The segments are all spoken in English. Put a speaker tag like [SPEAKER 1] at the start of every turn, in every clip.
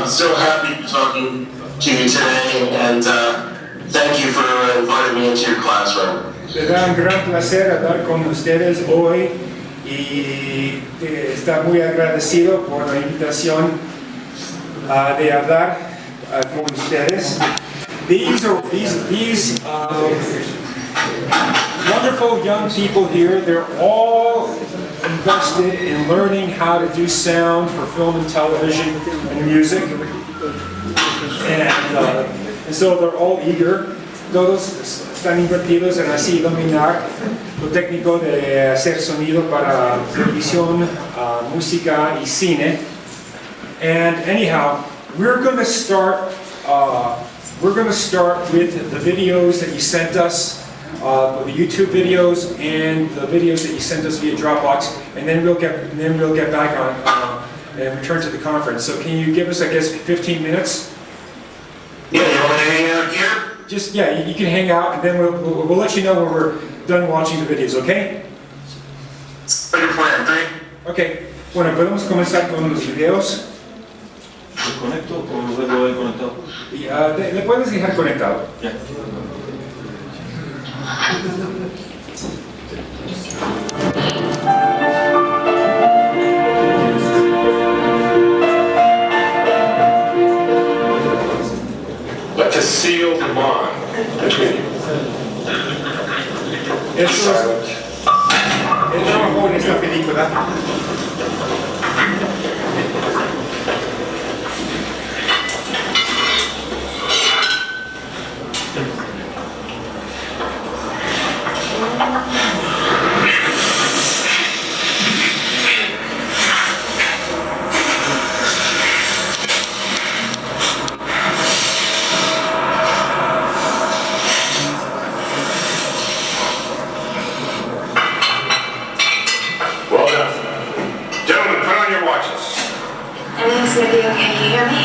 [SPEAKER 1] I'm so happy to be talking to you today, and thank you for inviting me into your classroom.
[SPEAKER 2] Me da un gran placer hablar con ustedes hoy y está muy agradecido por la invitación de hablar con ustedes. These wonderful young people here, they're all invested in learning how to do sound for film and television and music. And so they're all eager. Todos están invertidos en así dominar lo técnico de hacer sonido para televisión, música y cine. And anyhow, we're going to start with the videos that you sent us, the YouTube videos and the videos that you sent us via Dropbox, and then we'll get back on and return to the conference. So can you give us, I guess, 15 minutes?
[SPEAKER 1] Yeah, you want to hang out here?
[SPEAKER 2] Just, yeah, you can hang out, and then we'll let you know when we're done watching the videos, okay?
[SPEAKER 1] What's your plan, right?
[SPEAKER 2] Okay. Bueno, podemos comenzar con los videos.
[SPEAKER 3] ¿Me conecto o luego he conectado?
[SPEAKER 2] Y, le puedes dejar conectado.
[SPEAKER 3] Ya.
[SPEAKER 1] But to seal the bond between you.
[SPEAKER 2] Eso es trabajo en esta película.
[SPEAKER 1] Well done. Gentlemen, put on your watches.
[SPEAKER 4] Everything's gonna be okay, you hear me?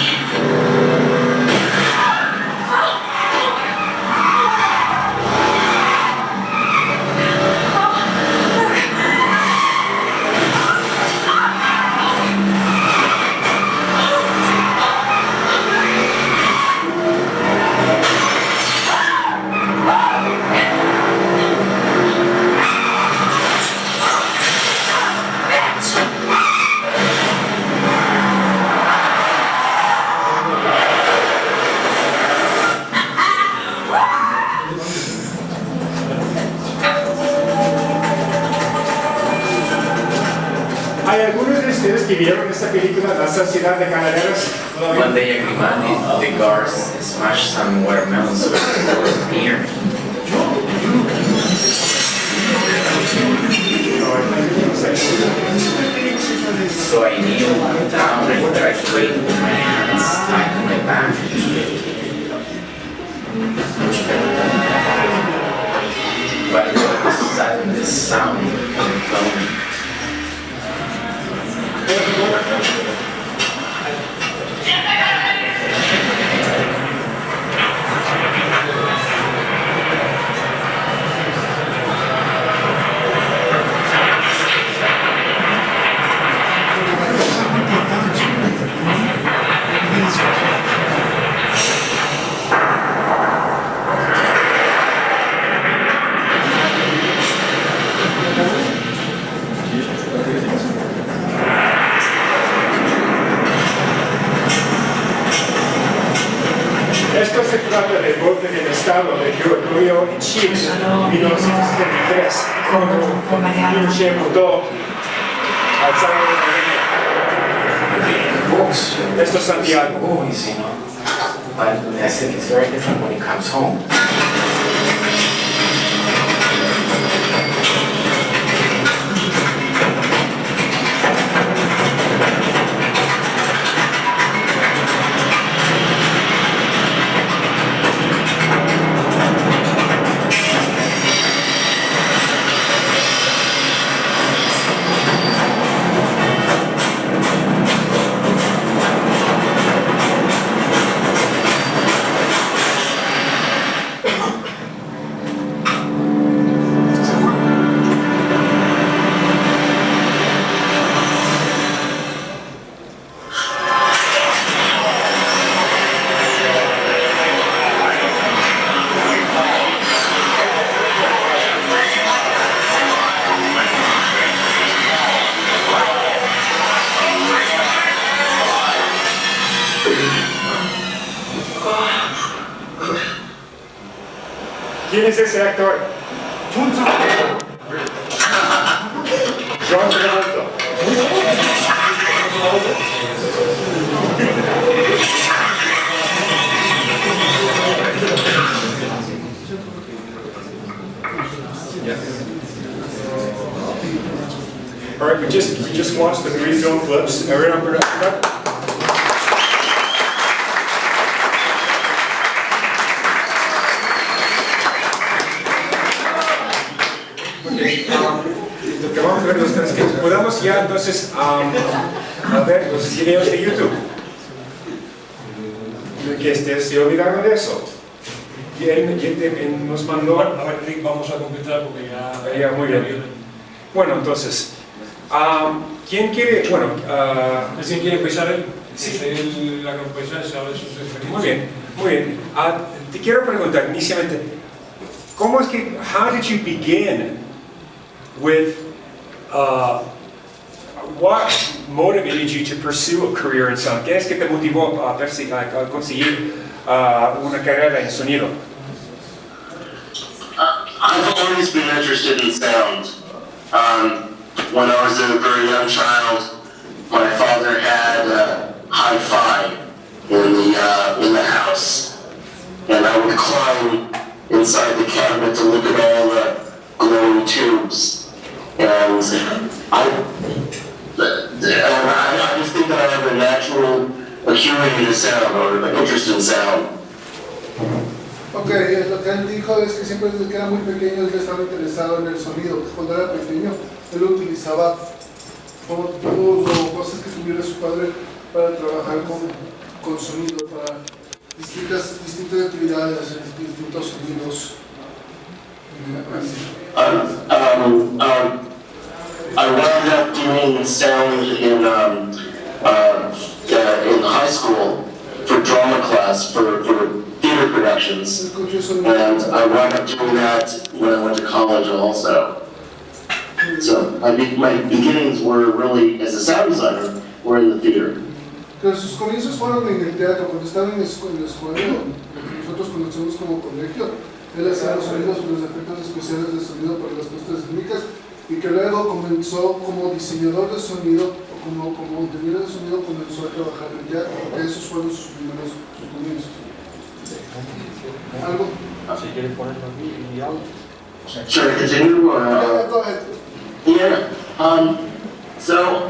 [SPEAKER 2] ¿Hay algunos de ustedes que vieron esta película, La Sociedad de Calaveras?
[SPEAKER 5] One day a Grimani, the guards smashed some watermelons near me. So I kneeled down and tried to wait with my hands tied to my back. But it was sudden this sound overwhelming.
[SPEAKER 2] Esto se trata del golpe del estado de Julio en Chile en 1973, cuando Pinochet mudó al Salvador de Esto es Santiago.
[SPEAKER 5] Always, you know. But I think it's very different when he comes home.
[SPEAKER 2] ¿Quién es ese actor? John Travolta. All right, we just watched the 3 film clips. Everyone production up? Lo que vamos a ver los tres que podamos ya entonces a ver los videos de YouTube. Que se olvidaron de eso. Y él nos mandó.
[SPEAKER 6] A ver, Rick, vamos a completar porque ya.
[SPEAKER 2] Muy bien. Bueno, entonces, ¿quién quiere? Bueno,
[SPEAKER 6] ¿Quién quiere empezar él?
[SPEAKER 2] Sí.
[SPEAKER 6] La conferencia habla de sus experiencias.
[SPEAKER 2] Muy bien, muy bien. Te quiero preguntar inicialmente, ¿cómo es que, how did you begin with, what motivated you to pursue a career in sound? ¿Qué es que te motivó a conseguir una carrera en sonido?
[SPEAKER 1] I've always been interested in sound. When I was a very young child, my father had hi-fi in the house, and I would climb inside the cabinet to look at all the glowing tubes. And I just think that I have a natural acuity to sound, or an interest in sound.
[SPEAKER 7] Ok, lo que él dijo es que siempre desde que era muy pequeño él estaba interesado en el sonido. Cuando era pequeño él utilizaba tubos o cosas que tuviera su padre para trabajar con sonido, para distintas actividades, distintos sonidos.
[SPEAKER 1] I wound up doing sound in high school for drama class for theater productions, and I wound up doing that when I went to college also. So my beginnings were really, as a sound designer, were in the theater.
[SPEAKER 7] Pero sus comienzos fueron en el teatro, cuando estaba en la escuela, nosotros conocemos como colegio, él hacía los sonidos, los efectos especiales de sonido para las puestas escénicas, y que luego comenzó como diseñador de sonido, o como ingeniero de sonido, comenzó a trabajar en teatro, porque esos fueron sus comienzos. ¿Algo?
[SPEAKER 3] Si quieres ponerlo aquí y algo.
[SPEAKER 1] Should I continue? Or,
[SPEAKER 7] Go ahead.
[SPEAKER 1] yeah. So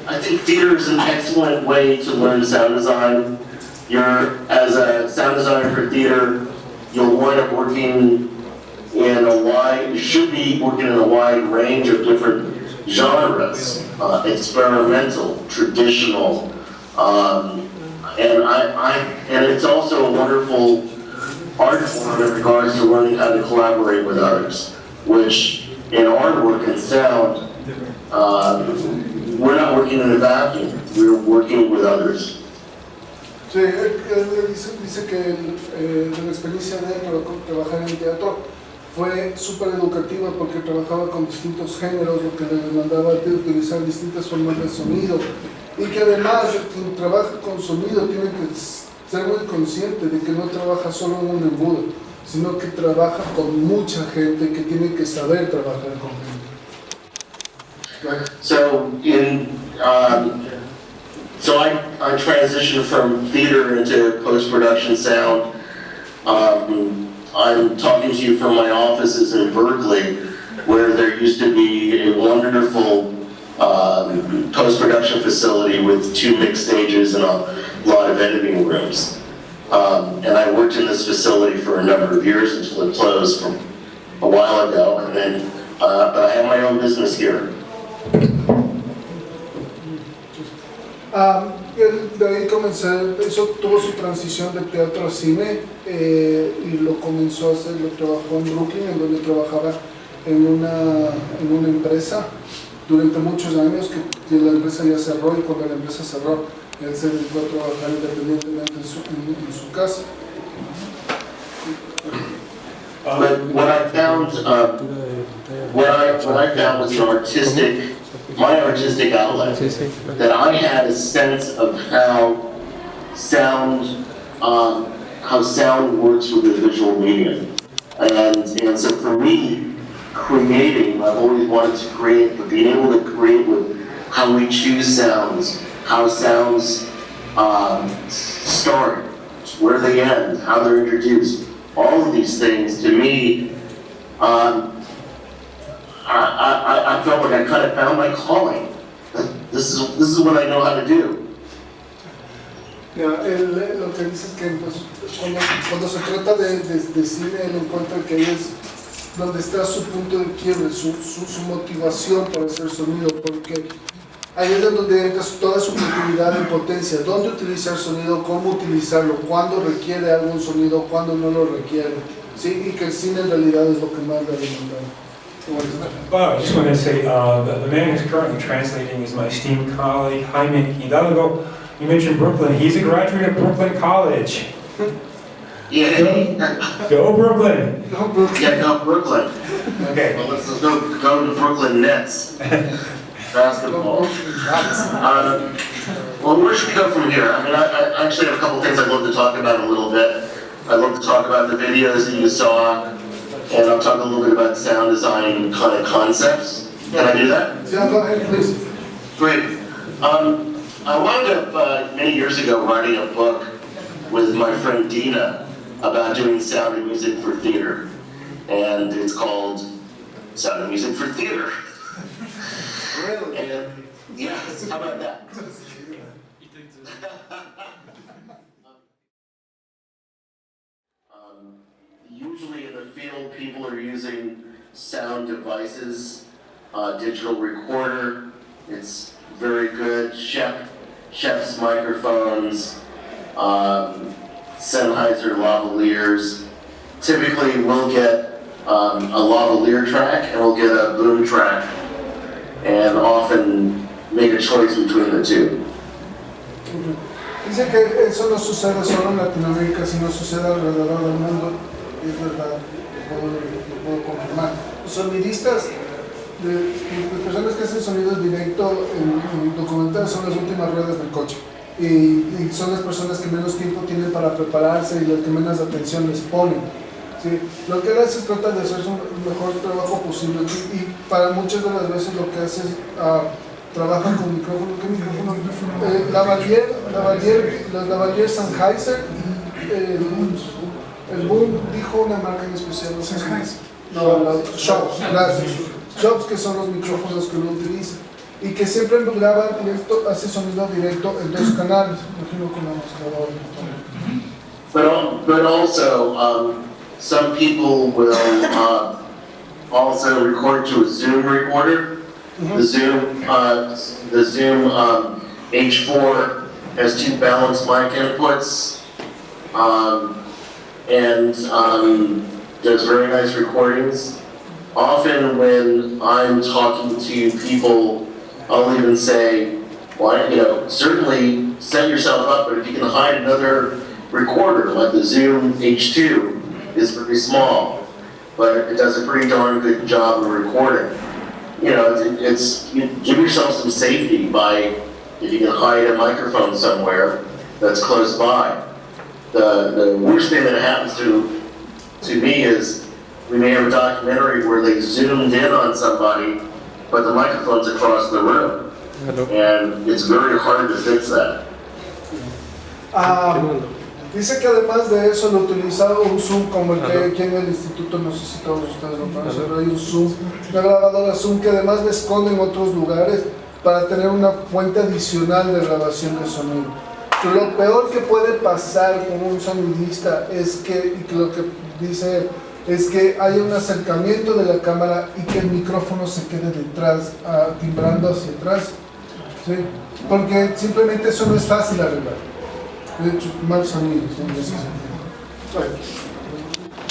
[SPEAKER 1] I think theater is an excellent way to learn sound design. As a sound designer for theater, you'll wind up working you should be working in a wide range of different genres, experimental, traditional, and it's also a wonderful art form in regards to learning how to collaborate with others, which in our work in sound, we're not working in a vacuum, we're working with others.
[SPEAKER 7] Sí, él dice que la experiencia de él trabajar en teatro fue súper educativa porque trabajaba con distintos géneros, lo que le demandaba de utilizar distintas formas de sonido, y que además quien trabaja con sonido tiene que ser muy consciente de que no trabaja solo en un embudo, sino que trabaja con mucha gente, que tiene que saber trabajar con gente.
[SPEAKER 1] So I transitioned from theater into post-production sound. I'm talking to you from my offices in Berkeley, where there used to be a wonderful post-production facility with 2 mix stages and a lot of editing rooms. And I worked in this facility for a number of years until it closed from a while ago, and then but I have my own business here.
[SPEAKER 7] Él de ahí tuvo su transición de teatro a cine y lo comenzó a hacer, lo trabajó en Brooklyn, en donde trabajaba en una empresa durante muchos años, que la empresa ya cerró, y cuando la empresa cerró, él se dedicó a trabajar independientemente en su casa.
[SPEAKER 1] But what I found was my artistic outlet, that I had a sense of how sound works with the visual medium. And so for me, creating, I've always wanted to create, but being able to create with how we choose sounds, how sounds start, where they end, how they're introduced, all of these things, to me, I felt like I kind of found my calling. This is what I know how to do.
[SPEAKER 7] Lo que dice es que pues, cuando se trata de cine, él encuentra que ahí es donde está su punto de quiebre, su motivación para hacer sonido, porque ahí es donde entra toda su creatividad y potencia, dónde utilizar sonido, cómo utilizarlo, cuándo requiere algún sonido, cuándo no lo requiere, ¿sí? Y que el cine en realidad es lo que más le ha demandado.
[SPEAKER 2] Well, I just want to say, the man who's currently translating is my esteemed colleague, Jaime Hidalgo. You mentioned Brooklyn. He's a graduate of Brooklyn College.
[SPEAKER 1] Yeah.
[SPEAKER 2] Go Brooklyn!
[SPEAKER 1] Yeah, go Brooklyn.
[SPEAKER 2] Okay.
[SPEAKER 1] Well, let's go to Brooklyn Nets. Basketball. Well, where should we go from here? I mean, I actually have a couple things I'd love to talk about a little bit. I'd love to talk about the videos that you saw, and I'll talk a little bit about sound design kind of concepts. Can I do that?
[SPEAKER 7] Yeah, go ahead, please.
[SPEAKER 1] Great. I wound up many years ago writing a book with my friend Dina about doing sound and music for theater, and it's called Sound and Music for Theater.
[SPEAKER 7] Really?
[SPEAKER 1] And yes, how about that? Usually in the field, people are using sound devices, digital recorder. It's very good. Chef's microphones, Sennheiser lavaliers. Typically, we'll get a lavalier track and we'll get a boom track, and often make a choice between the two.
[SPEAKER 7] Dice que eso no sucede solo en Latinoamérica, sino sucede alrededor del mundo, y es verdad, lo puedo confirmar. Los sonidistas, las personas que hacen sonido directo en documentales son las últimas ruedas del coche, y son las personas que menos tiempo tienen para prepararse y las que menos atención les ponen. ¿Sí? Lo que él hace es tratar de hacer su mejor trabajo posible, y para muchas de las veces lo que hace es trabajan con micrófono. ¿Qué micrófono? Los lavalier Sennheiser, el boom dijo una marca en especial, no sé si Shops, gracias. Shops, que son los micrófonos que uno utiliza y que siempre graban directo, hace sonido directo en 2 canales. Imagino que
[SPEAKER 1] But also, some people will also record to a Zoom recorder. The Zoom H4 has 2 balanced mic inputs, and does very nice recordings. Often when I'm talking to people, I'll even say, well, certainly set yourself up, but if you can hide another recorder, like the Zoom H2 is pretty small, but it does a pretty darn good job of recording. You give yourself some safety by, if you can hide a microphone somewhere that's close by. The worst thing that happens to me is we may have a documentary where they zoomed in on somebody, but the microphone's across the room. And it's very hard to fix that.
[SPEAKER 7] Dice que además de eso lo utilizaba un Zoom como el que hay aquí en el instituto, no sé si todos ustedes lo conocen, pero hay un Zoom, una grabadora Zoom que además le esconde en otros lugares para tener una fuente adicional de grabación de sonido. Pero lo peor que puede pasar con un sonidista es que, y lo que dice es que haya un acercamiento de la cámara y que el micrófono se quede detrás, timbrando hacia atrás, ¿sí? Porque simplemente eso no es fácil arreglar. De hecho, mal sonido.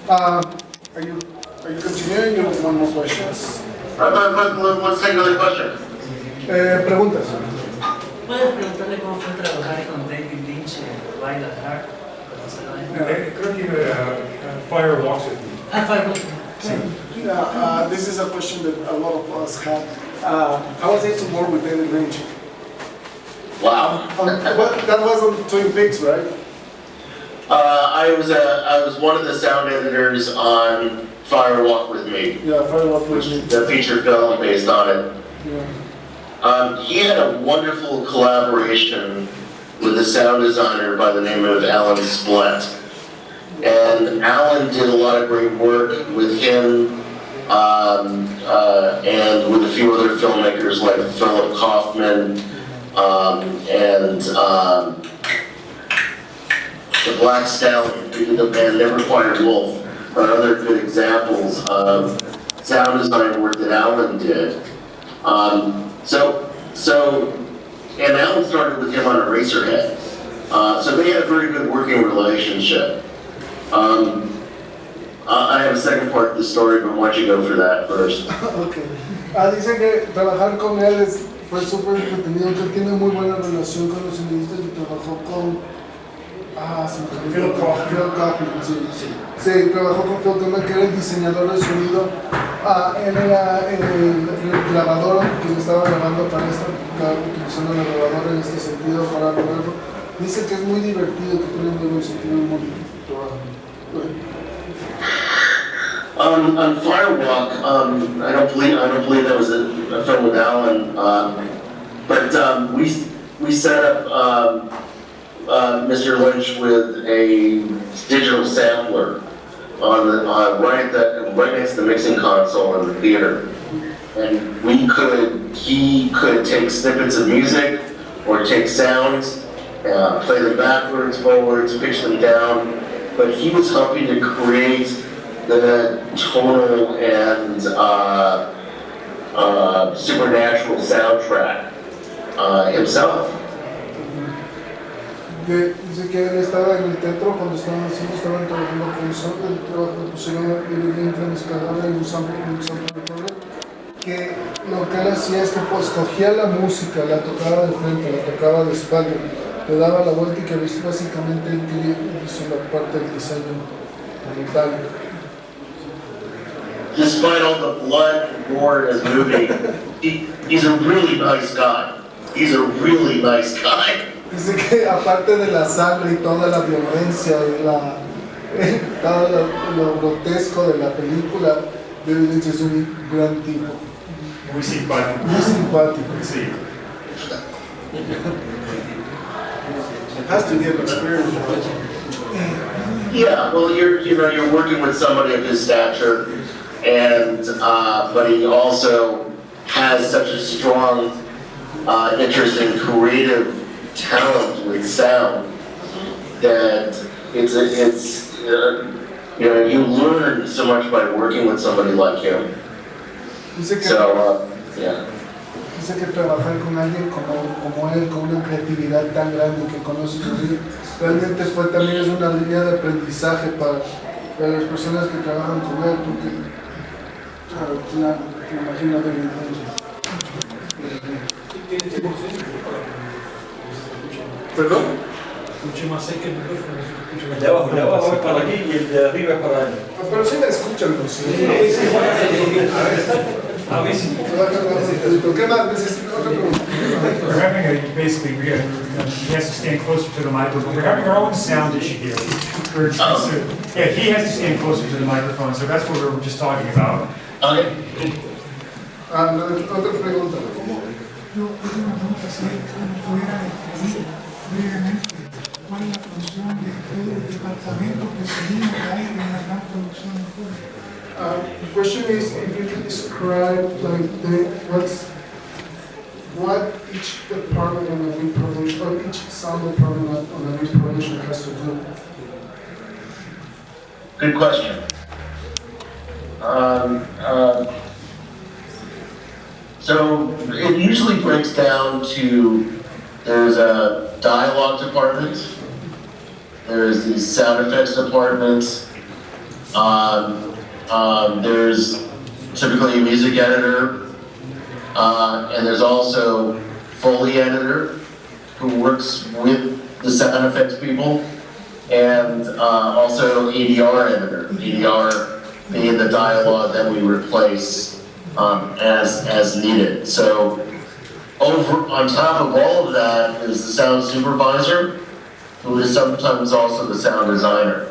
[SPEAKER 7] Are you continuing with one more questions?
[SPEAKER 1] Let's take another question.
[SPEAKER 7] Preguntas.
[SPEAKER 8] ¿Puedes preguntarle cómo fue trabajar con David Lynch en Wild at Heart?
[SPEAKER 2] Creo que Fire Walks With Me.
[SPEAKER 7] This is a question that a lot of us had. How was it to work with David Lynch?
[SPEAKER 1] Wow.
[SPEAKER 7] That was on Twin Peaks, right?
[SPEAKER 1] I was one of the sound editors on Fire Walk with Me,
[SPEAKER 7] Yeah, Firewalk with me.
[SPEAKER 1] the feature film based on it.
[SPEAKER 7] Yeah.
[SPEAKER 1] He had a wonderful collaboration with a sound designer by the name of Alan Splett. And Alan did a lot of great work with him and with a few other filmmakers like Philip Kaufman and the Black Stallion, who did the band Never Quiet Wolf, are other good examples of sound design work that Alan did. And Alan started with him on Eraserhead. So they had a very good working relationship. I have a second part of the story, but why don't you go for that first?
[SPEAKER 7] Okay. Dice que trabajar con él fue súper entretenido, que él tiene muy buena relación con los sonidistas y trabajó con...
[SPEAKER 2] Phil Kaufman.
[SPEAKER 7] Phil Kaufman, sí. Sí, trabajó con Phil Kaufman, que era el diseñador de sonido. Él era el grabador que se estaba grabando para utilizando la grabadora en este sentido para lograrlo. Dice que es muy divertido, que tiene un buen sentido muy trabajo.
[SPEAKER 1] On Firewalk, I don't believe that was a film with Alan, but we set up Mr. Lynch with a digital sampler right next to the mixing console in the theater, and he could take snippets of music or take sounds, play them backwards, forwards, pitch them down, but he was helping to create the tonal and supernatural soundtrack himself.
[SPEAKER 7] Dice que él estaba en el teatro cuando estaban trabajando con Sony, pusieron en escalada y un sample recorder, que lo que él hacía es que pues cogía la música, la tocaba de frente, la tocaba de espalda, le daba la vuelta y que básicamente él hizo la parte del diseño mental.
[SPEAKER 1] Despite all the blood and gore in his movie, he's a really nice guy. He's a really nice guy.
[SPEAKER 7] Dice que aparte de la sangre y toda la violencia y todo lo grotesco de la película, David Lynch es un gran tipo.
[SPEAKER 2] Muy simpático.
[SPEAKER 7] Muy simpático.
[SPEAKER 2] Sí.
[SPEAKER 7] Has to give experience.
[SPEAKER 1] Yeah, well, you're working with somebody of his stature, and but he also has such a strong interest in creative talent with sound that you learn so much by working with somebody like him. So, yeah.
[SPEAKER 7] Dice que trabajar con alguien como él, con una creatividad tan grande que conoce su vida, realmente también es una línea de aprendizaje para las personas que trabajan con él, porque me imagino de ¿Perdón?
[SPEAKER 6] Escuche más cerca el micrófono.
[SPEAKER 3] El de abajo es para aquí y el de arriba es para allá.
[SPEAKER 7] Pero sí me escuchan, ¿no? Sí.
[SPEAKER 3] A ver si.
[SPEAKER 7] ¿Qué más? Otra pregunta.
[SPEAKER 2] We're having he has to stand closer to the microphone. We're having our own sound issue here. Yeah, he has to stand closer to the microphone, so that's what we were just talking about.
[SPEAKER 1] Okay.
[SPEAKER 7] Otra pregunta.
[SPEAKER 9] ¿Cuál es la función del departamento que tenía que hay en la gran producción de Julio?
[SPEAKER 7] The question is if you can describe what each department on a new production, or each sound department on a new production has to do.
[SPEAKER 1] Good question. So it usually breaks down to there's a dialogue department, there's the sound effects department, there's typically a music editor, and there's also Foley editor who works with the sound effects people, and also ADR editor, ADR being the dialogue that we replace as needed. So on top of all of that is the sound supervisor, who is sometimes also the sound designer.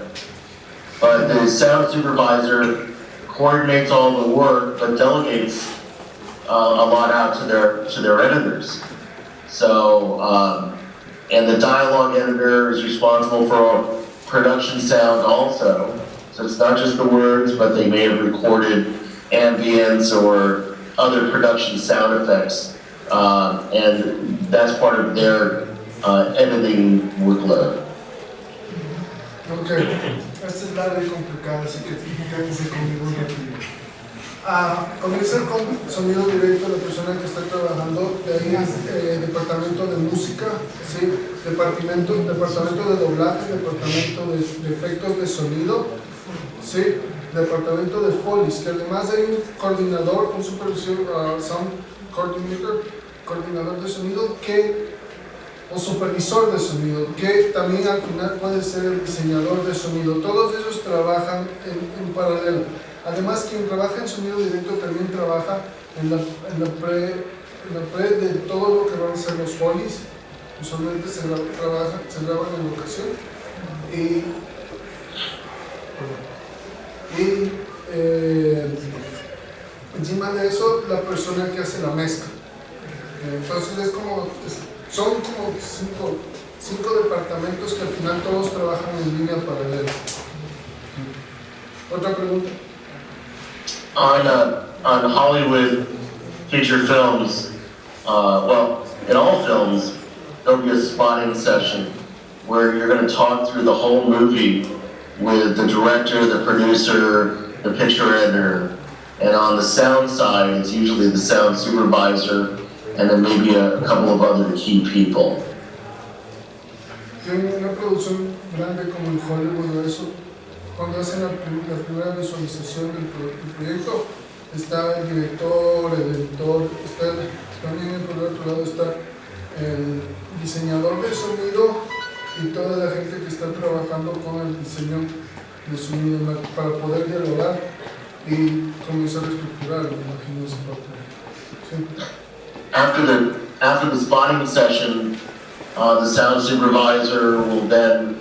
[SPEAKER 1] But the sound supervisor coordinates all the work, but delegates a lot out to their editors. So, and the dialogue editor is responsible for production sound also. So it's not just the words, but they may have recorded ambience or other production sound effects, and that's part of their editing workload.
[SPEAKER 7] Ok, esta es larga y complicada, así que quédense conmigo un ratito. Comienza con sonido directo, la persona que está trabajando, de ahí es departamento de música, ¿sí? departamento de doblaje, departamento de efectos de sonido, ¿sí? Departamento de Follies, que además hay un coordinador, un supervisor, sound coordinator, coordinador de sonido, o supervisor de sonido, que también al final puede ser el diseñador de sonido. Todos ellos trabajan en paralelo. Además, quien trabaja en sonido directo también trabaja en la pre de todo lo que van a ser los Follies. Usualmente se graban en locación. Y encima de eso, la persona que hace la mezcla. Entonces son como cinco departamentos que al final todos trabajan en línea paralela. ¿Otra pregunta?
[SPEAKER 1] On Hollywood feature films, well, in all films, there'll be a spotting session where you're going to talk through the whole movie with the director, the producer, the picture editor, and on the sound side, it's usually the sound supervisor, and then maybe a couple of other key people.
[SPEAKER 7] En una producción grande como en Hollywood, eso, cuando hacen la primera visualización del proyecto, está el director, el editor, también por el otro lado está el diseñador de sonido y toda la gente que está trabajando con el diseño de sonido para poder dialogar y comenzar a estructurar, me imagino, esa parte. Sí.
[SPEAKER 1] After the spotting session, the sound supervisor will then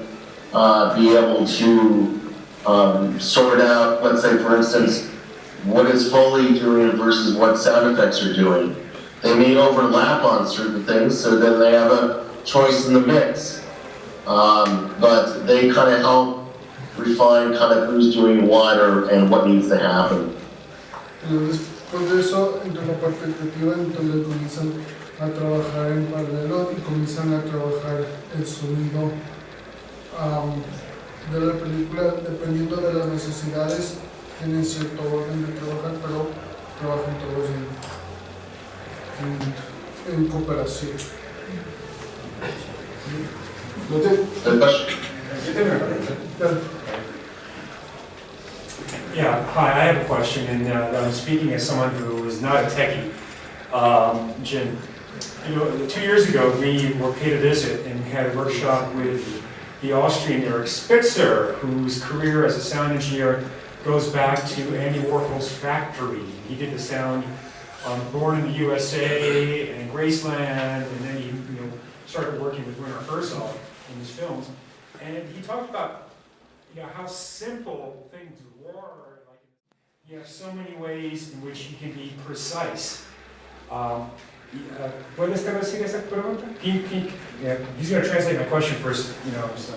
[SPEAKER 1] be able to sort out, let's say for instance, what is Foley doing versus what sound effects are doing. They may overlap on certain things, so then they have a choice in the mix. But they kind of help refine kind of who's doing what and what needs to happen.
[SPEAKER 7] Después de eso, entre la parte creativa, entonces comienzan a trabajar en paralelo y comienzan a trabajar el sonido de la película, dependiendo de las necesidades, tienen cierto orden de trabajar, pero trabajan todos en cooperación.
[SPEAKER 2] Yeah, hi, I have a question, and I'm speaking as someone who is not a techie. Jim, 2 years ago, we were paid a visit and had a workshop with the Austrian Eric Spitzer, whose career as a sound engineer goes back to Andy Warhol's factory. He did the sound on Born in the USA and Graceland, and then he started working with Werner Herzog in his films. And he talked about how simple things were. Like, you have so many ways in which you can be precise. ¿Puedes traducir esa pregunta? He's going to translate my question first, so.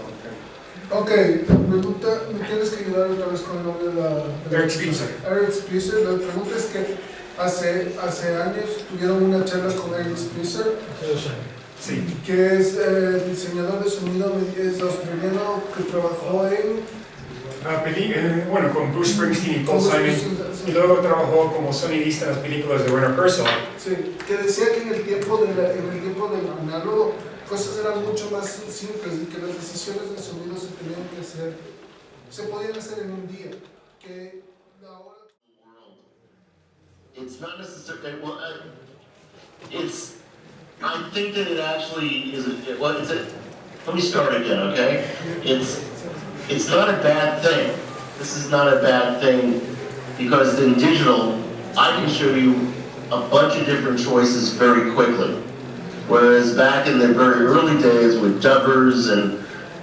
[SPEAKER 7] Ok, pregunta, ¿me tienes que ayudar otra vez con el nombre de la
[SPEAKER 2] Eric Spitzer.
[SPEAKER 7] Eric Spitzer, la pregunta es que hace años tuvieron una charla con Eric Spitzer,
[SPEAKER 2] Sí.
[SPEAKER 7] que es diseñador de sonido, es australiano que trabajó en...
[SPEAKER 2] Bueno, con Bruce Springsteen y Paul Simon, y luego trabajó como sonidista en las películas de Werner Herzog.
[SPEAKER 7] Sí, que decía que en el tiempo del análogo cosas eran mucho más simples y que las decisiones de sonido se podían hacer en un día, que ahora...
[SPEAKER 1] It's not necessarily, well, I think that it actually is, let me start again, okay? It's not a bad thing. This is not a bad thing because in digital, I can show you a bunch of different choices very quickly. Whereas back in the very early days with dubbers and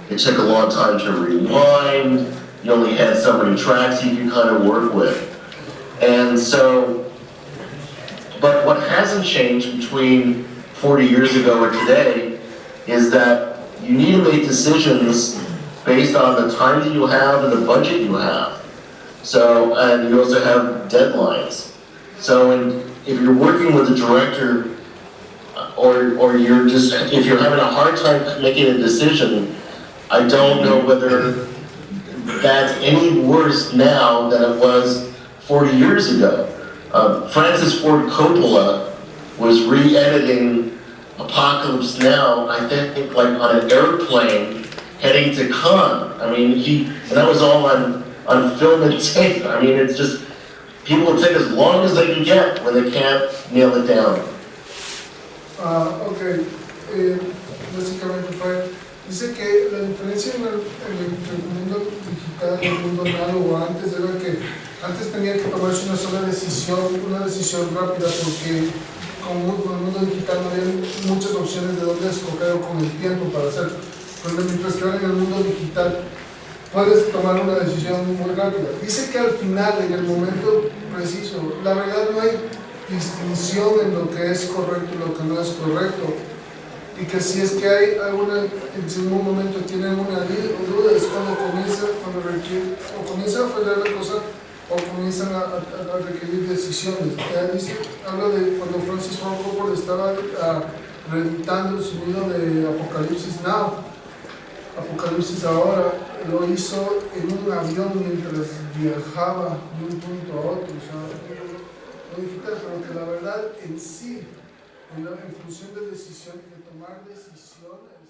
[SPEAKER 1] It took a long time to rewind. You only had so many tracks you could kind of work with. And so, but what hasn't changed between 40 years ago and today is that you need to make decisions based on the time that you have and the budget you have. So, and you also have deadlines. So if you're working with a director, or you're just, if you're having a hard time making a decision, I don't know whether that's any worse now than it was 40 years ago. Francis Ford Coppola was re-editing Apocalypse Now, I think, like on an airplane heading to Cannes. I mean, and that was all on film and tape. I mean, it's just, people will take as long as they can get when they can't nail it down.
[SPEAKER 7] Ok, básicamente dice que la diferencia entre el mundo digital y el mundo análogo antes era que antes tenía que tomarse una sola decisión, una decisión rápida, porque como con el mundo digital no había muchas opciones de dónde escoger o con el tiempo para hacer. Pero mientras que ahora en el mundo digital puedes tomar una decisión muy rápida. Dice que al final, en el momento preciso, la verdad no hay distinción en lo que es correcto y lo que no es correcto, y que si es que hay alguna, en un momento tienen una duda, es cuando comienza a fallar la cosa o comienzan a requerir decisiones. Habla de cuando Francis Ford Coppola estaba reeditando el sonido de Apocalipsis Now, Apocalipsis Ahora, lo hizo en un avión mientras viajaba de un punto a otro, o sea, digital, pero que la verdad en sí, en función de decisiones, de tomar decisiones,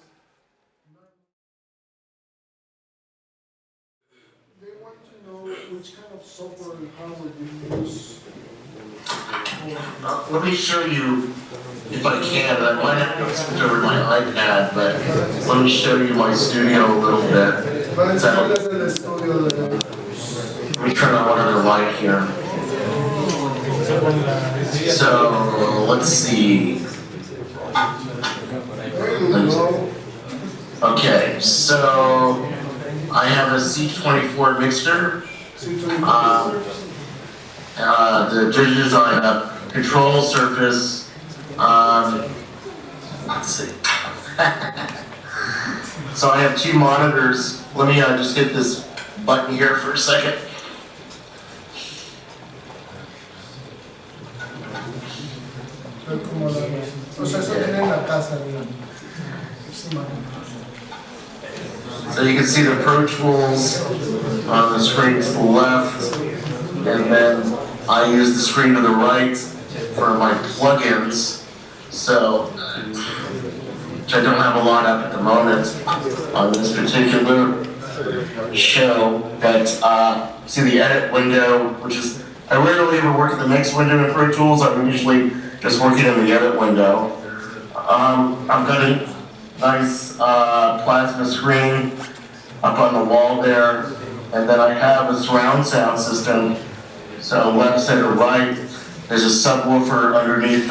[SPEAKER 7] they want to know which kind of software and hardware you use.
[SPEAKER 1] Let me show you, if I can, I might have to switch over my iPad, but let me show you my studio a little bit. Let me turn on one other light here. So, let's see. Okay, so I have a C24 mixer. The design a control surface. Let's see. So I have two monitors. Let me just hit this button here for a second. So you can see the Pro Tools on the screen to the left, and then I use the screen to the right for my plugins. So, which I don't have a lot of at the moment on this particular show, but see the edit window, which is, I rarely ever work in the mix window in Pro Tools. I'm usually just working in the edit window. I've got a nice plasma screen up on the wall there, and then I have a surround sound system. So left, center, right. There's a subwoofer underneath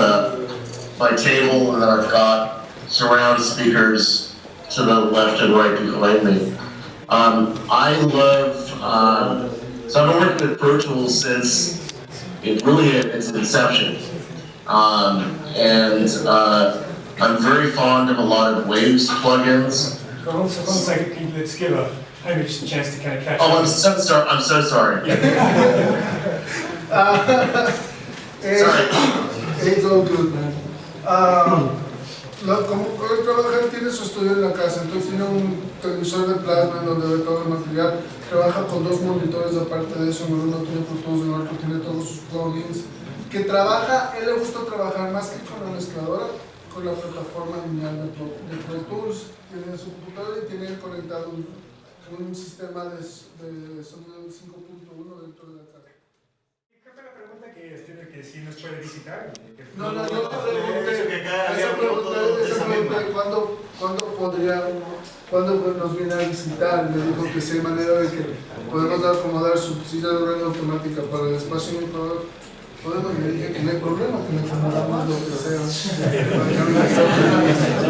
[SPEAKER 1] my table, and then I've got surround speakers to the left and right behind me. I love, so I've been working with Pro Tools since its inception. I'm very fond of a lot of Waves plugins.
[SPEAKER 2] One second, let's give Hamish a chance to kind of catch
[SPEAKER 1] Oh,
[SPEAKER 2] up.
[SPEAKER 1] I'm so sorry.
[SPEAKER 7] It's all good, man. Como él trabaja, tiene su estudio en la casa, entonces tiene un televisor de plasma en donde ve todo el material, trabaja con dos monitores aparte de eso, uno tiene Pro Tools, el otro tiene todos sus plugins, que trabaja, él le gusta trabajar más que con la mezcladora, con la plataforma lineal de Pro Tools, tiene su computadora y tiene conectado un sistema de sonido 5.1 dentro de la casa.
[SPEAKER 2] Creo que la pregunta que tiene que si nos puede visitar.
[SPEAKER 7] No, yo pregunté cuándo nos viene a visitar. Me dijo que sí hay manera de que podemos acomodar su silla de rueda automática para el espacio Bueno, le dije que no hay problema, que le acomodamos lo que sea.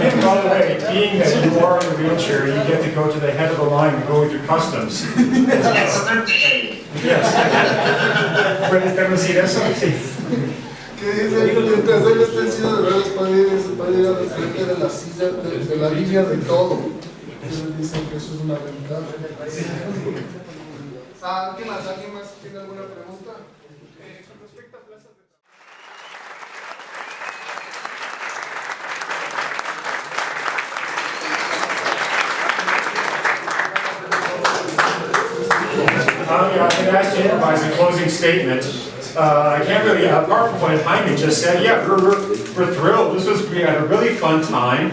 [SPEAKER 2] And by the way, being that you are in a wheelchair, you get to go to the head of the line and go with your customs.
[SPEAKER 1] Yes, I'm paid.
[SPEAKER 2] Yes. ¿Puedes decir eso? Sí.
[SPEAKER 7] Que dice, mientras él esté en silla de ruedas, puede ir al frente de la silla, de la línea de todo. Ellos dicen que eso es una ventaja. ¿Alguien más tiene alguna pregunta? Con respecto a plazas de
[SPEAKER 2] I can ask you by the closing statement. I can't really, apart from what Jaime just said, yeah, we're thrilled. We had a really fun time.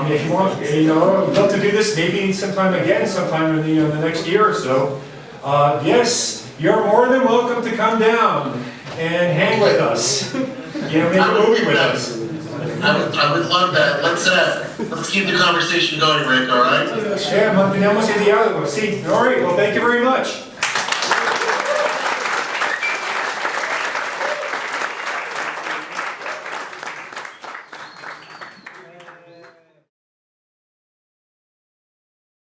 [SPEAKER 2] If you want, we'd love to do this maybe sometime again, sometime in the next year or so. Yes, you're more than welcome to come down and hang with us. Make a movie with us.
[SPEAKER 1] I would love that. Let's keep the conversation going, Rick, all right?
[SPEAKER 2] Yeah, mantenemos el diálogo. Sí, all right, well, thank you very much.